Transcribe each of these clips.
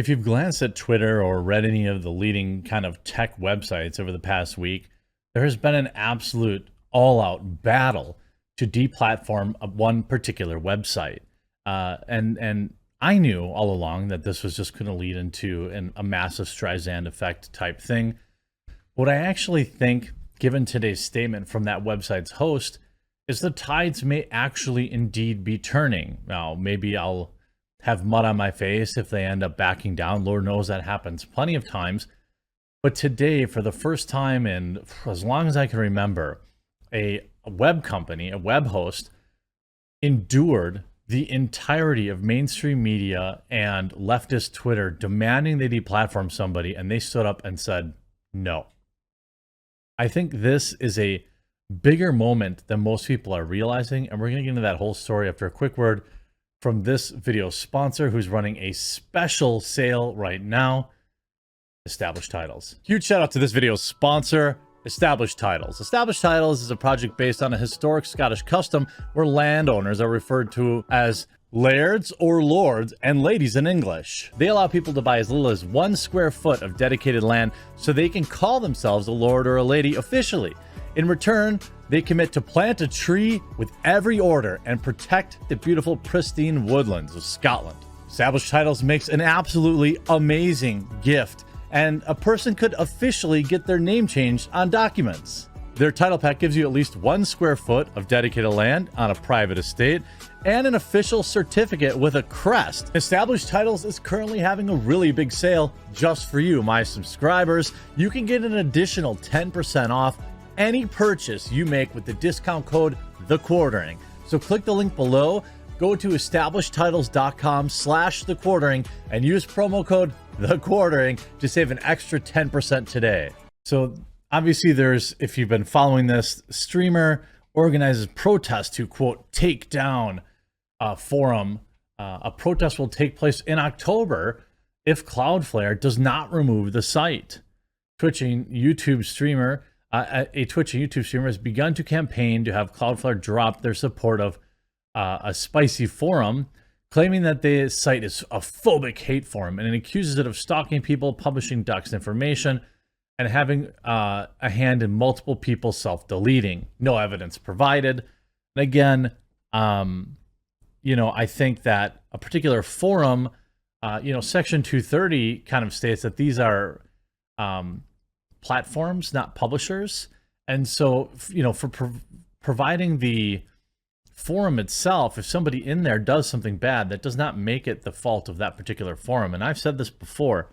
If you've glanced at Twitter or read any of the leading kind of tech websites over the past week, there has been an absolute all-out battle to deplatform one particular website. And I knew all along that this was just going to lead into a massive Streisand effect type thing. What I actually think, given today's statement from that website's host, is the tides may actually indeed be turning. Now, maybe I'll have mud on my face if they end up backing down. Lord knows that happens plenty of times. But today, for the first time in as long as I can remember, a web company, a web host, endured the entirety of mainstream media and leftist Twitter demanding they deplatform somebody, and they stood up and said no. I think this is a bigger moment than most people are realizing, and we're going to get into that whole story after a quick word from this video's sponsor, who's running a special sale right now, Established Titles. Huge shout out to this video's sponsor, Established Titles. Established Titles is a project based on a historic Scottish custom where landowners are referred to as lairds or lords and ladies in English. They allow people to buy as little as 1 square foot of dedicated land so they can call themselves a lord or a lady officially. In return, they commit to plant a tree with every order and protect the beautiful, pristine woodlands of Scotland. Established Titles makes an absolutely amazing gift, and a person could officially get their name changed on documents. Their title pack gives you at least 1 square foot of dedicated land on a private estate and an official certificate with a crest. Established Titles is currently having a really big sale just for you, my subscribers. You can get an additional 10% off any purchase you make with the discount code TheQuartering. So click the link below, go to establishedtitles.com/thequartering and use promo code TheQuartering to save an extra 10% today. So obviously there's, if you've been following this, streamer organizes protest to, quote, take down a forum. A protest will take place in October if Cloudflare does not remove the site. A Twitch and YouTube streamer has begun to campaign to have Cloudflare drop their support of a spicy forum, claiming that the site is a phobic hate forum, and it accuses it of stalking people, publishing doxed information, and having a hand in multiple people self-deleting. No evidence provided. And again, I think that a particular forum, Section 230 kind of states that these are platforms, not publishers. And so, for providing the forum itself, if somebody in there does something bad, that does not make it the fault of that particular forum. And I've said this before,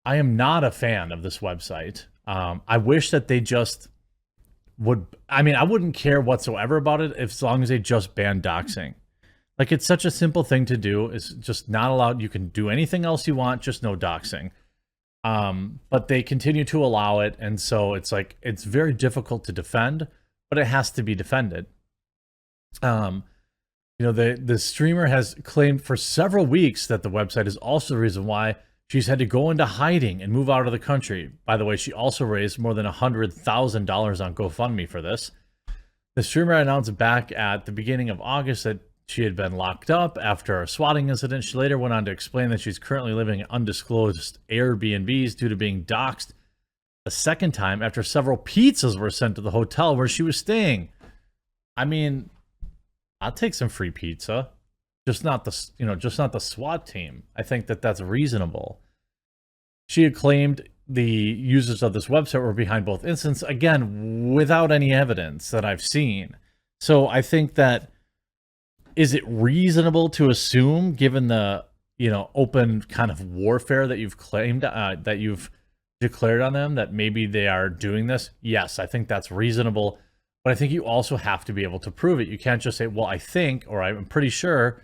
I am not a fan of this website. I wish that they just would, I wouldn't care whatsoever about it as long as they just ban doxing. Like, it's such a simple thing to do. It's just not allowed. You can do anything else you want, just no doxing. But they continue to allow it, and so it's like, it's very difficult to defend, but it has to be defended. The streamer has claimed for several weeks that the website is also the reason why she's had to go into hiding and move out of the country. By the way, she also raised more than $100,000 on GoFundMe for this. The streamer announced back at the beginning of August that she had been locked up after a swatting incident. She later went on to explain that she's currently living in undisclosed Airbnbs due to being doxxed a second time after several pizzas were sent to the hotel where she was staying. I'll take some free pizza, just not the SWAT team. I think that that's reasonable. She had claimed the users of this website were behind both incidents, again, without any evidence that I've seen. So I think that, is it reasonable to assume, given the open kind of warfare that you've claimed, that you've declared on them, that maybe they are doing this? Yes, I think that's reasonable. But I think you also have to be able to prove it. You can't just say, well, I think, or I'm pretty sure.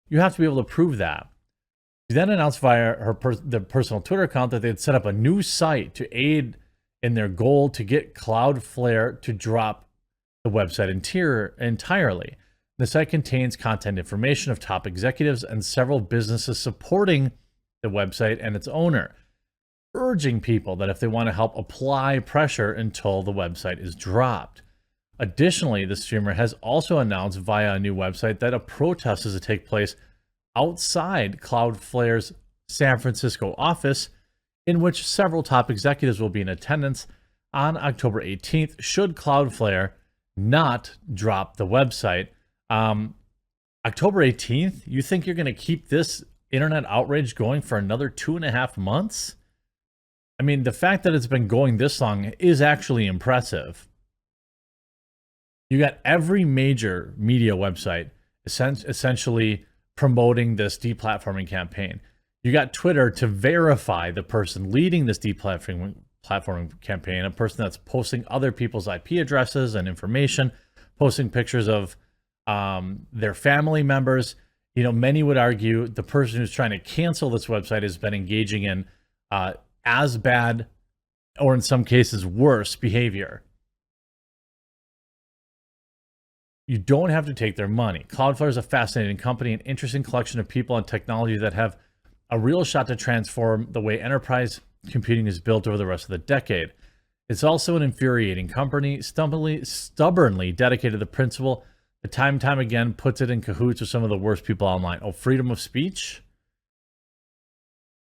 You have to be able to prove that. She then announced via the personal Twitter account that they had set up a new site to aid in their goal to get Cloudflare to drop the website entirely. The site contains content information of top executives and several businesses supporting the website and its owner, urging people that if they want to help apply pressure until the website is dropped. Additionally, the streamer has also announced via a new website that a protest is to take place outside Cloudflare's San Francisco office, in which several top executives will be in attendance on October 18th, should Cloudflare not drop the website. October 18th, you think you're going to keep this internet outrage going for another 2.5 months? I mean, the fact that it's been going this long is actually impressive. You got every major media website essentially promoting this deplatforming campaign. You got Twitter to verify the person leading this deplatforming campaign, a person that's posting other people's IP addresses and information, posting pictures of their family members. You know, many would argue the person who's trying to cancel this website has been engaging in as bad, or in some cases worse, behavior. You don't have to take their money. Cloudflare is a fascinating company, an interesting collection of people and technology that have a real shot to transform the way enterprise computing is built over the rest of the decade. It's also an infuriating company, stubbornly dedicated to the principle that time and time again puts it in cahoots with some of the worst people online. Oh, freedom of speech?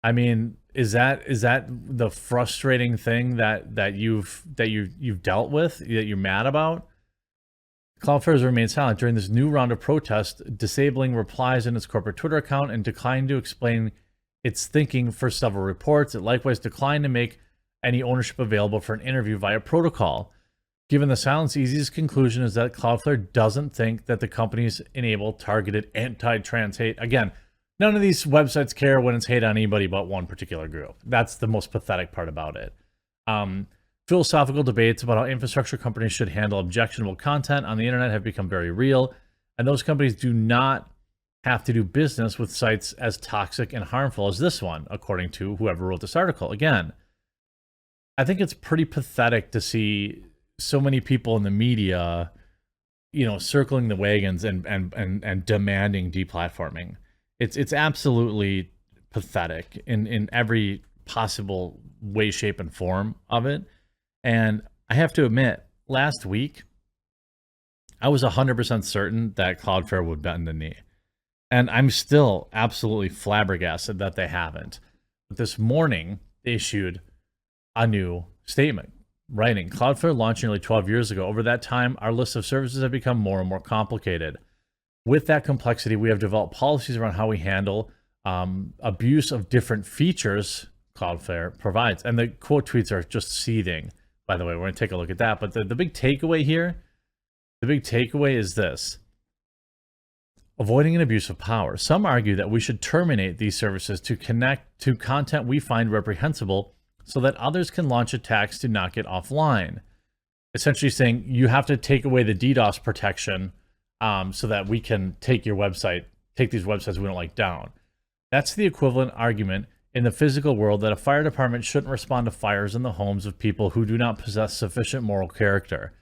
I mean, is that the frustrating thing that you've dealt with, that you're mad about? Cloudflare has remained silent during this new round of protests, disabling replies in its corporate Twitter account and declining to explain its thinking for several reports. It likewise declined to make any ownership available for an interview via protocol. Given the silence, the easiest conclusion is that Cloudflare doesn't think that the companies enable targeted anti-trans hate. Again, none of these websites care when it's hate on anybody but one particular group. That's the most pathetic part about it. Philosophical debates about how infrastructure companies should handle objectionable content on the internet have become very real, and those companies do not have to do business with sites as toxic and harmful as this one, according to whoever wrote this article. Again, I think it's pretty pathetic to see so many people in the media, you know, circling the wagons and demanding deplatforming. It's absolutely pathetic in every possible way, shape, and form of it. And I have to admit, last week, I was 100% certain that Cloudflare would bend the knee. And I'm still absolutely flabbergasted that they haven't. But this morning, they issued a new statement, writing, Cloudflare launched nearly 12 years ago. Over that time, our list of services have become more and more complicated. With that complexity, we have developed policies around how we handle abuse of different features Cloudflare provides. And the quote tweets are just seething. By the way, we're going to take a look at that. But the big takeaway here, the big takeaway is this. Avoiding an abuse of power. Some argue that we should terminate these services to connect to content we find reprehensible so that others can launch attacks to knock it offline. Essentially saying you have to take away the DDoS protection so that we can take your website, take these websites we don't like down. That's the equivalent argument in the physical world that a fire department shouldn't respond to fires in the homes of people who do not possess sufficient moral character.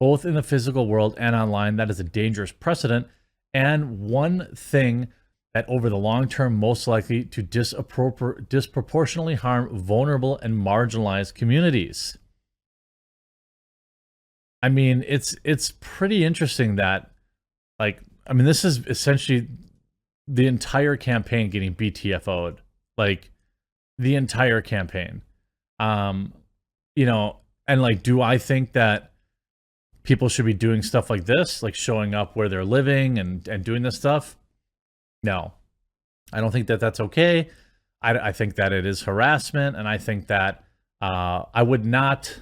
Both in the physical world and online, that is a dangerous precedent, and one thing that over the long term most likely to disproportionately harm vulnerable and marginalized communities. I mean, it's pretty interesting that, like, I mean, this is essentially the entire campaign getting BTFO'd. Like, the entire campaign. You know, and like, do I think that people should be doing stuff like this, like showing up where they're living and doing this stuff? No, I don't think that that's okay. I think that it is harassment, and I think that I would not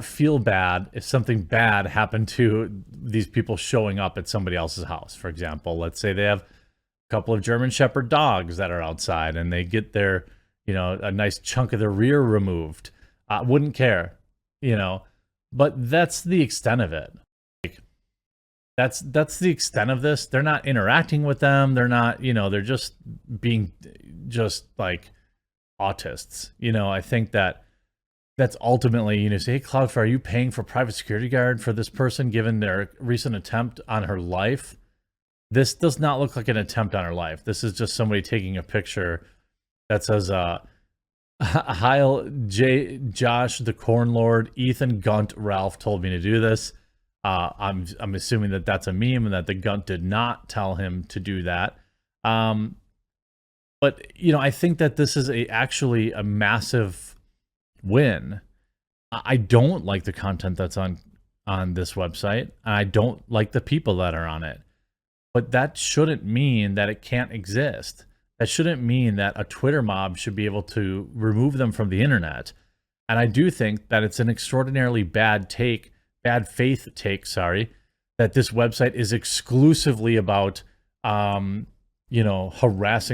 feel bad if something bad happened to these people showing up at somebody else's house. For example, let's say they have a couple of German Shepherd dogs that are outside and they get their, you know, a nice chunk of their rear removed. Wouldn't care, you know, but that's the extent of it. Like, that's the extent of this. They're not interacting with them. They're not, you know, they're just being just like autists. You know, I think that that's ultimately, you know, say, hey, Cloudflare, are you paying for private security guard for this person given their recent attempt on her life? This does not look like an attempt on her life. This is just somebody taking a picture that says, Heil Josh, the Corn Lord, Ethan Gunt, Ralph told me to do this. I'm assuming that that's a meme and that the Gunt did not tell him to do that. Um, but I think that this is actually a massive win. I don't like the content that's on this website, and I don't like the people that are on it. But that shouldn't mean that it can't exist. That shouldn't mean that a Twitter mob should be able to remove them from the internet. And I do think that it's an extraordinarily bad faith take, that this website is exclusively about, harassing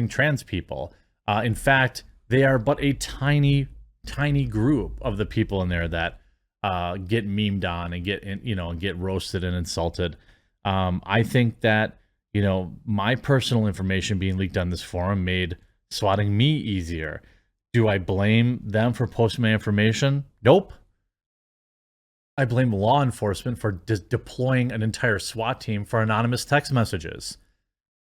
trans people. In fact, they are but a tiny, tiny group of the people in there that get memed on and get roasted and insulted. I think that my personal information being leaked on this forum made swatting me easier. Do I blame them for posting my information? Nope. I blame law enforcement for deploying an entire SWAT team for anonymous text messages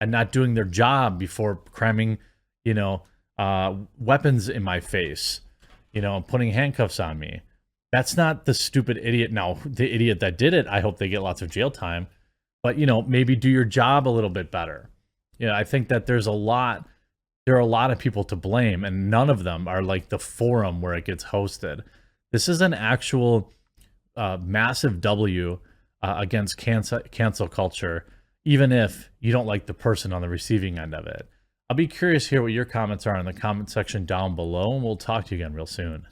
and not doing their job before cramming, weapons in my face, putting handcuffs on me. That's not the stupid idiot. Now, the idiot that did it, I hope they get lots of jail time. But, maybe do your job a little bit better. I think that there are a lot of people to blame, and none of them are like the forum where it gets hosted. This is an actual massive W against cancel culture, even if you don't like the person on the receiving end of it. I'll be curious to hear what your comments are in the comment section down below, and we'll talk to you again real soon.